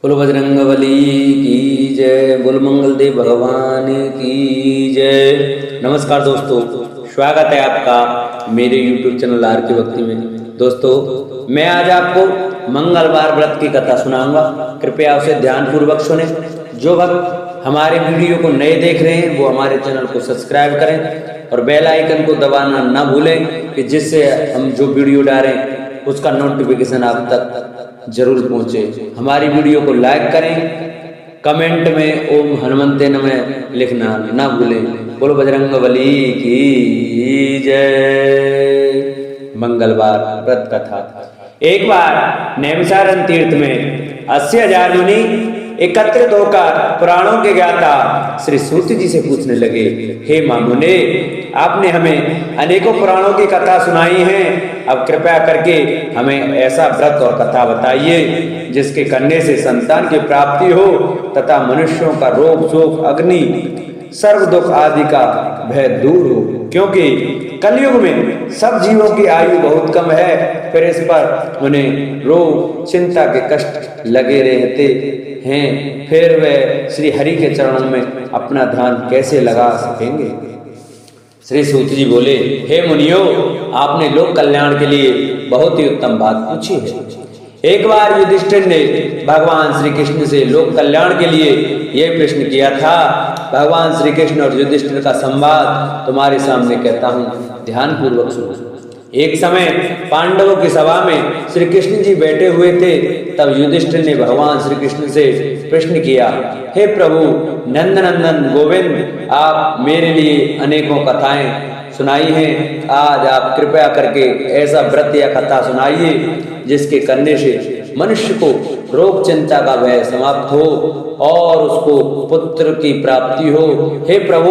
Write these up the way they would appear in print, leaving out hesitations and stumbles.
बोलो बजरंगबली की जय, बोलो मंगल देव भगवान की जय। नमस्कार दोस्तों, स्वागत है आपका मेरे YouTube चैनल आर के भक्ति में। दोस्तों, मैं आज आपको मंगलवार व्रत की कथा सुनाऊंगा, कृपया उसे ध्यानपूर्वक सुने। जो भक्त हमारे वीडियो को नए देख रहे हैं वो हमारे चैनल को सब्सक्राइब करें और बेल आइकन को दबाना ना भूलें कि जिससे हम जो वीडियो डालें उसका नोटिफिकेशन आप तक जरूर पहुंचे। हमारी वीडियो को लाइक करें, कमेंट में ओम हनुमंते नमः लिखना ना भूलें। बोलो बजरंगबली की जय। मंगलवार व्रत कथा। एक बार नैमिषारण्य तीर्थ में 80,000 मुनि एकत्रित होकर पुराणों के ज्ञाता श्री सूत जी से पूछने लगे, हे मामुने, आपने हमें अनेकों पुराणों की कथा सुनाई है, अब कृपया करके हमें ऐसा व्रत और कथा बताइए जिसके करने से संतान की प्राप्ति हो तथा मनुष्यों का रोग शोक अग्नि सर्व दुख आदि का भय दूर हो। क्योंकि कलयुग में सब जीवों की आयु बहुत कम है, फिर इस पर उन्हें रोग चिंता के कष्ट लगे रहते हैं, फिर वे श्री हरि के चरणों में अपना ध्यान कैसे लगा सकेंगे। श्री सूत जी बोले, हे मुनियों, आपने लोक कल्याण के लिए बहुत ही उत्तम बात पूछी है। एक बार युधिष्ठिर ने भगवान श्री कृष्ण से लोक कल्याण के लिए यह प्रश्न किया था। भगवान श्री कृष्ण और युधिष्ठिर का संवाद तुम्हारे सामने कहता हूँ, ध्यान पूर्वक सुनो। एक समय पांडवों की सभा में श्री कृष्ण जी बैठे हुए थे, तब युधिष्ठिर ने भगवान श्री कृष्ण से प्रश्न किया, हे प्रभु नंदनंदन गोविंद, आप मेरे लिए अनेकों कथाएं सुनाई हैं, आज आप कृपया करके ऐसा व्रत या कथा सुनाइए जिसके करने से मनुष्य को रोग चिंता का भय समाप्त हो और उसको पुत्र की प्राप्ति हो। हे प्रभु,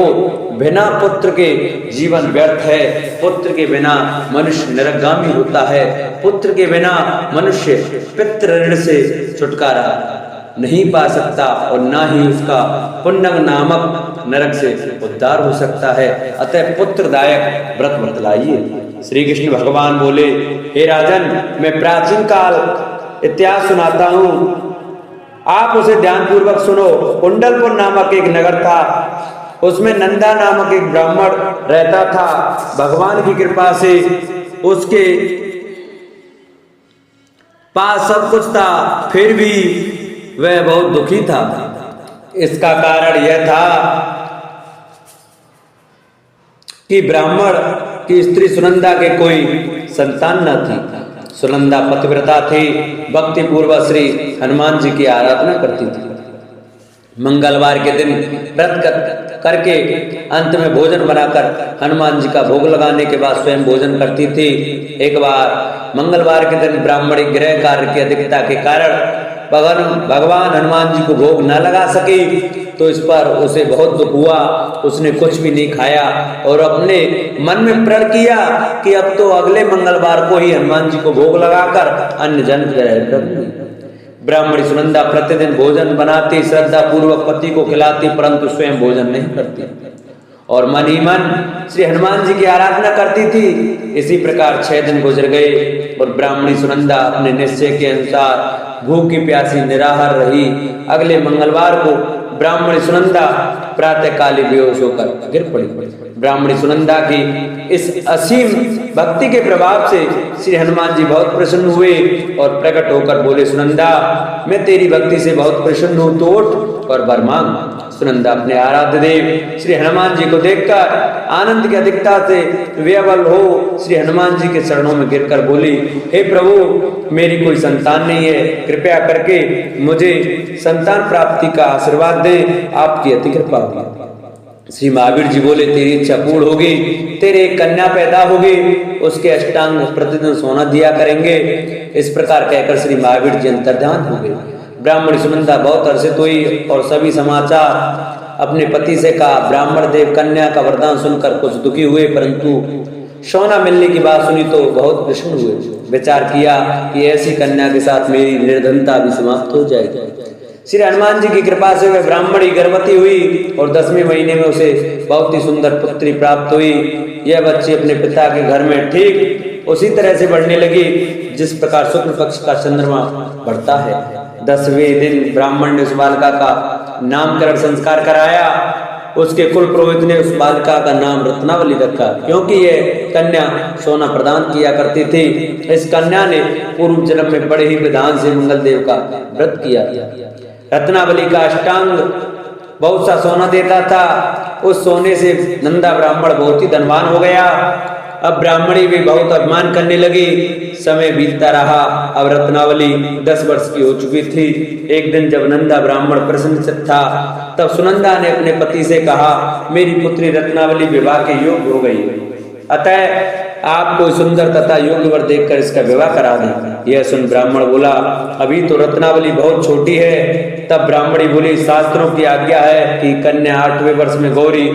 बिना पुत्र के जीवन व्यर्थ है, पुत्र के बिना मनुष्य नरकगामी होता है, पुत्र के बिना मनुष्य पितृ ऋण से छुटकारा नहीं पा सकता और ना ही उसका पुण्य नामक नरक से उद्धार हो सकता है। अतः पुत्रदायक व्रत बतलाइए। श्री कृष्ण भगवान बोले, हे राजन, मैं प्राचीन काल इतिहास सुनाता हूँ, आप उसे ध्यान पूर्वक सुनो। कुंडलपुर नामक एक नगर था, उसमें नंदा नामक एक ब्राह्मण रहता था। भगवान की कृपा से उसके पास सब कुछ था, फिर भी वह बहुत दुखी था। इसका कारण यह था कि ब्राह्मण की स्त्री सुनंदा के कोई संतान न थी। सुनंदा पतिव्रता थी, भक्ति पूर्वक श्री हनुमान जी की आराधना करती थी। मंगलवार के दिन व्रत करके अंत में भोजन बनाकर हनुमान जी का भोग लगाने के बाद स्वयं भोजन करती थी। एक बार मंगलवार के दिन ब्राह्मणी गृह कार्य की अधिकता के कारण भगवान हनुमान जी को भोग न लगा सकी, तो इस पर उसे बहुत दुख हुआ। उसने कुछ भी नहीं खाया और अपने मन में प्रण किया कि अब तो अगले मंगलवार को ही हनुमान जी को भोग लगाकर अन्न जन ग्रहण करूंगी। ब्राह्मणी सुनंदा प्रतिदिन भोजन बनाती, श्रद्धा पूर्वक पति को खिलाती, परंतु स्वयं भोजन नहीं करती और मन ही मन श्री हनुमान जी की आराधना करती थी। इसी प्रकार 6 दिन गुजर गए और ब्राह्मणी सुनंदा अपने निश्चय के अनुसार भूखी प्यासी निराहार रही। अगले मंगलवार को ब्राह्मणी सुनंदा प्रातः काली बेहोश होकर गिर पड़ी। ब्राह्मणी सुनंदा की इस असीम भक्ति के प्रभाव से श्री हनुमान जी बहुत प्रसन्न हुए और प्रकट होकर बोले, सुनंदा, मैं तेरी भक्ति से बहुत प्रसन्न हूँ, तो उठ और वर मांग। सुनंदा अपने आराध्य देव श्री हनुमान जी को देखकर आनंद की अधिकता से विह्वल हो श्री हनुमान जी के चरणों में गिरकर बोली, हे प्रभु, मेरी कोई संतान नहीं है, कृपया करके मुझे संतान प्राप्ति का आशीर्वाद दें, आपकी अति कृपा होगी। श्री महावीर जी बोले, तेरी इच्छा पूर्ण होगी, तेरे एक कन्या पैदा होगी, उसके अष्टांग प्रतिदिन सोना दिया करेंगे। इस प्रकार कहकर श्री महावीर जी अंतर्ध्यान हो गए। ब्राह्मणी सुनंदा बहुत हर्षित हुई और सभी समाचार अपने पति से कहा। ब्राह्मण देव कन्या का वरदान सुनकर कुछ दुखी हुए, परंतु सोना मिलने की बात सुनी तो बहुत प्रसन्न हुए। विचार किया कि ऐसी कन्या के साथ मेरी निर्धनता भी समाप्त हो जाएगी। श्री हनुमान जी की कृपा से वह ब्राह्मणी गर्भवती हुई और 10वें महीने में उसे बहुत ही सुंदर पुत्री प्राप्त हुई। यह बच्ची अपने पिता के घर में ठीक उसी तरह से बढ़ने लगी जिस प्रकार शुक्ल पक्ष का चंद्रमा बढ़ता है। 10वें दिन ब्राह्मण ने उस बालिका का नामकरण संस्कार कराया। उसके कुल पुरोहित ने उस बालिका का नाम रत्नावली रखा, क्योंकि यह कन्या सोना प्रदान किया करती थी। इस कन्या ने पूर्व जन्म में बड़े ही विधान से मंगल देव का व्रत किया। रत्नावली का अष्टांग बहुत सा सोना देता था। उस सोने से नंदा ब्राह्मण बहुत ही धनवान हो गया। अब ब्राह्मणी भी बहुत अभिमान करने लगी। समय बीतता रहा। अब रत्नावली 10 वर्ष की हो चुकी थी। एक दिन जब नंदा ब्राह्मण प्रसन्नचित्त था, तब सुनंदा ने अपने पति से कहा, मेरी पुत्री रत्नावली विवाह के योग्य हो गई, अतः आप कोई सुंदर तथा योग्य वर देखकर इसका विवाह करा दें। यह सुन ब्राह्मण बोला, अभी तो रत्नावली बहुत छोटी है। तब ब्राह्मणी बोली, शास्त्रों की आज्ञा है कि कन्या 8वें वर्ष में गौरी,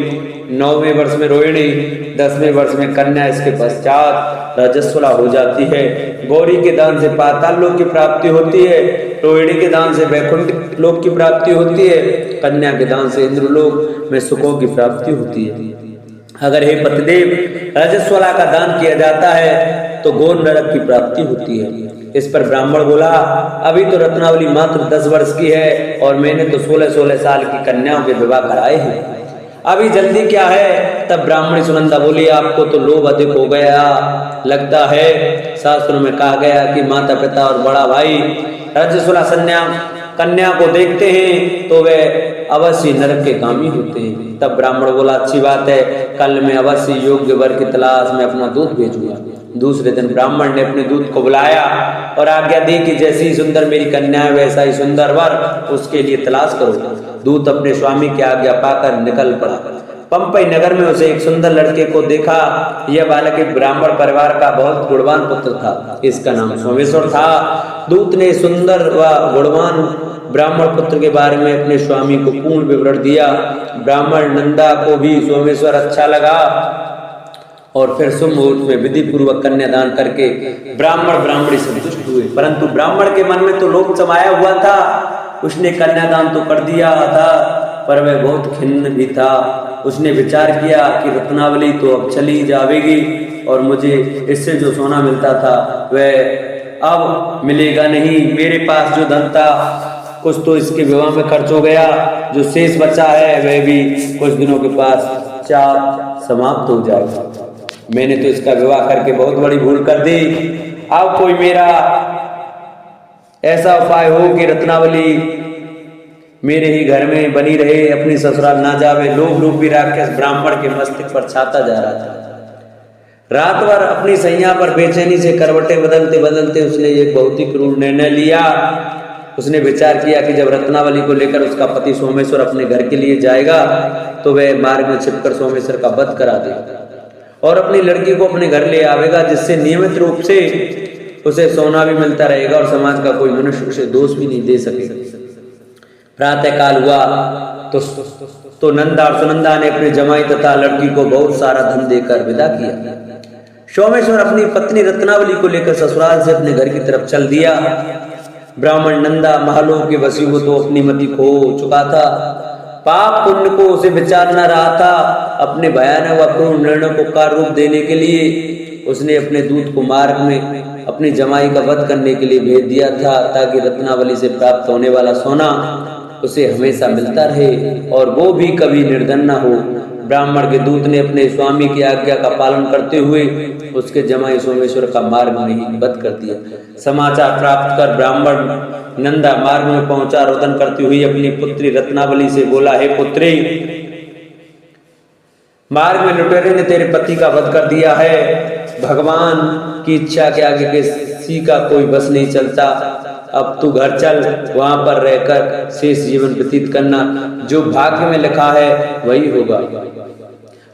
9वें वर्ष में रोहिणी, 10वें वर्ष में कन्या, इसके पश्चात रजस्वला हो जाती है। गौरी के दान से पाताल लोक की प्राप्ति होती है, रोहिणी के दान से वैकुंठ लोक की प्राप्ति होती है, कन्या के दान से इंद्रलोक में सुखों की प्राप्ति होती है। अगर हे पतिदेव रजस्वला का दान किया जाता है तो गौर नरक की प्राप्ति होती है। इस पर ब्राह्मण बोला, अभी तो रत्नावली मात्र 10 वर्ष की है और मैंने तो 16-16 साल की कन्याओं के विवाह कराए हैं, अभी जल्दी क्या है। तब ब्राह्मणी सुनंदा बोली, आपको तो लोभ अधिक हो गया लगता है। शास्त्रों में कहा गया कि माता पिता और बड़ा भाई रजस्वला कन्या को देखते हैं तो वे अवश्य नरक के कामी होते हैं। तब ब्राह्मण बोला, अच्छी बात है, कल मैं अवश्य योग्य वर की तलाश में अपना दूत भेजूंगा। दूसरे दिन ब्राह्मण ने अपने दूत को बुलाया और आज्ञा दी कि जैसी सुंदर मेरी कन्या है वैसा ही सुंदर वर उसके लिए तलाश करो। दूत अपने स्वामी की आज्ञा पाकर निकल पड़ा। पंपई नगर में उसे एक सुंदर लड़के को देखा। यह बालक एक ब्राह्मण परिवार का बहुत गुणवान पुत्र था। इसका नाम सोमेश्वर था। दूत ने सुंदर व गुणवान ब्राह्मण पुत्र के बारे में अपने स्वामी को पूर्ण विवरण दिया। ब्राह्मण नंदा को भी सोमेश्वर अच्छा लगा और फिर शुभ मुहूर्त में विधि पूर्वक कन्यादान करके ब्राह्मण ब्राह्मणी संतुष्ट हुए। परंतु ब्राह्मण के मन में तो लोभ समाया हुआ था। उसने कन्यादान तो कर दिया था, पर वह बहुत खिन्न भी था। उसने विचार किया कि रत्नावली तो अब चली जाएगी और मुझे इससे जो सोना मिलता था वह अब मिलेगा नहीं। मेरे पास जो धन था कुछ तो इसके विवाह में खर्च हो गया, जो शेष बचा है वह भी कुछ दिनों के पास समाप्त हो जाएगा। मैंने तो इसका विवाह करके बहुत बड़ी भूल कर दी। अब कोई मेरा ऐसा उपाय हो कि रत्नावली मेरे ही घर में बनी रहे, अपनी ससुराल ना जावे। लोभ रूपी राक्षस ब्राह्मण के मस्तिष्क पर छाता जा रहा था। रात भर अपनी सैया पर बेचैनी से करवटें बदलते बदलते उसने एक बहुत ही क्रूर निर्णय लिया। उसने विचार किया कि जब रत्नावली को लेकर उसका पति सोमेश्वर अपने घर के लिए जाएगा तो वह मार्ग में छिपकर सोमेश्वर का वध करा देगा और अपनी लड़की को अपने घर ले आवेगा, जिससे नियमित रूप से उसे सोना भी मिलता रहेगा और समाज का कोई मनुष्य उसे दोष भी नहीं दे सकेगा। प्रातः काल हुआ तो नंदा और सुनंदा ने अपने जमाई तथा लड़की को बहुत सारा धन देकर विदा किया। सोमेश्वर अपनी पत्नी रत्नावली को लेकर ससुराल से अपने घर की तरफ चल दिया। ब्राह्मण नंदा महलों के वसीभूत तो अपनी मति खो चुका था। पाप पुण्य को उसे विचार न रहा था। अपने भयानक व क्रूर निर्णय को कार्य रूप देने के लिए उसने अपने दूत को मार्ग में अपनी जमाई का वध करने के लिए भेज दिया था, ताकि रत्नावली से प्राप्त होने वाला सोना उसे हमेशा मिलता रहे और वो भी कभी निर्धन न हो। ब्राह्मण के दूत ने अपने स्वामी की आज्ञा का पालन करते हुए उसके जमाई सोमेश्वर का मार्ग में ही वध कर दिया। समाचार प्राप्त कर ब्राह्मण नंदा मार्ग में पहुंचा। रोदन करती हुई अपनी पुत्री रत्नावली से बोला, हे पुत्री, मार्ग में लुटेरे ने तेरे पति का वध कर दिया है। भगवान की इच्छा के आगे किसी का कोई बस नहीं चलता। अब तू घर चल, वहां पर रहकर शेष जीवन व्यतीत करना। जो भाग्य में लिखा है वही होगा।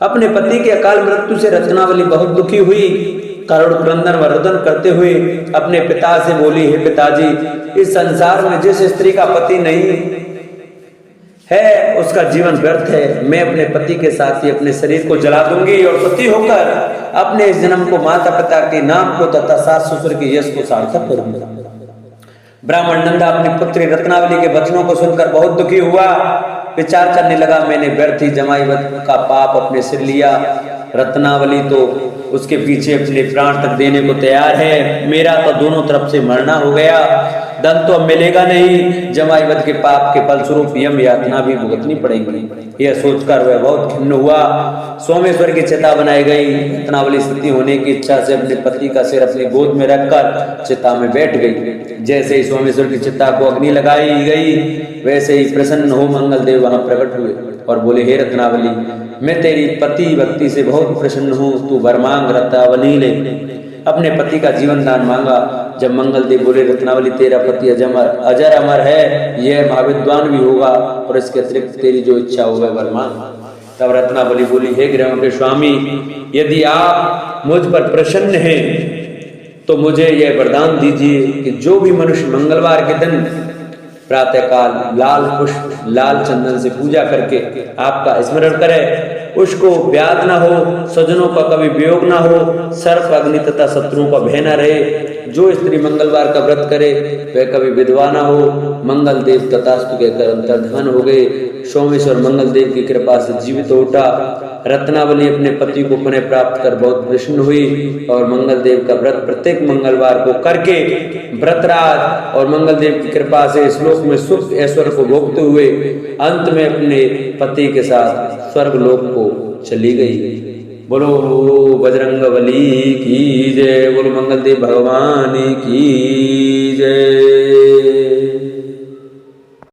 अपने पति के अकाल मृत्यु से रत्नावली बहुत दुखी हुई। करुण क्रंदन व रुदन करते हुए अपने पिता से बोली, हे पिताजी, इस संसार में जिस स्त्री का पति नहीं है उसका जीवन व्यर्थ है। मैं अपने पति के साथ ही अपने शरीर को जला दूंगी और सती होकर अपने इस जन्म को माता पिता के नाम को तथा सास ससुर के यश को सार्थक करूंगा। ब्राह्मण नंदा अपनी पुत्री रत्नावली के वचनों को सुनकर बहुत दुखी हुआ। विचार करने लगा, मैंने व्यर्थ ही जमाई वध का पाप अपने सिर लिया। रत्नावली तो उसके पीछे अपने प्राण तक देने को तैयार है। मेरा तो दोनों तरफ से मरना हो गया। धन तो अब मिलेगा नहीं, जमाई वध के पाप के फलस्वरूप यम यातना भी भुगतनी पड़ेगी। यह सोचकर वह बहुत खिन्न हुआ। सोमेश्वर की चिता बनाई गई। रत्नावली स्थिति होने की इच्छा से अपने पति का सिर अपनी गोद में रखकर चिता में बैठ गई। जैसे ही सोमेश्वर की चिता को अग्नि लगाई गई, वैसे ही प्रसन्न हो मंगलदेव वहां प्रकट हुए और बोले, हे रत्नावली, मैं तेरी पति भक्ति से बहुत प्रसन्न हूँ, तू वर मांग। रत्नावली ने अपने पति का जीवन दान मांगा। जब मंगलदेव बोले, रत्नावली तेरा पति अजर अमर है, यह महाविद्वान भी होगा और इसके अतिरिक्त तेरी जो इच्छा हो वह वर मांग। तब रत्नावली बोली, हे ग्रहों के स्वामी, यदि आप मुझ पर प्रसन्न हैं तो मुझे यह वरदान दीजिए कि जो भी मनुष्य मंगलवार के दिन प्रातःकाल लाल पुष्प लाल चंदन से पूजा करके आपका स्मरण करे, उसको व्याध ना हो, सज्जनों का कभी वियोग ना हो, सर्प अग्नि तथा शत्रुओं का भय न रहे। जो स्त्री मंगलवार का व्रत करे वह कभी विधवा ना हो। मंगलदेव तथास्तु कहकर अंतर्धान हो गए। सोमेश्वर मंगलदेव की कृपा से जीवित उठा। रत्नावली अपने पति को पुनः प्राप्त कर बहुत प्रसन्न हुई और मंगलदेव का व्रत प्रत्येक मंगलवार को करके व्रतराज और मंगलदेव की कृपा से श्लोक में सुख ऐश्वर्य को भोगते हुए अंत में अपने पति के साथ स्वर्गलोक को चली गई। बोलो बजरंगबली की जय, बोलो मंगलदेव भगवान की जय।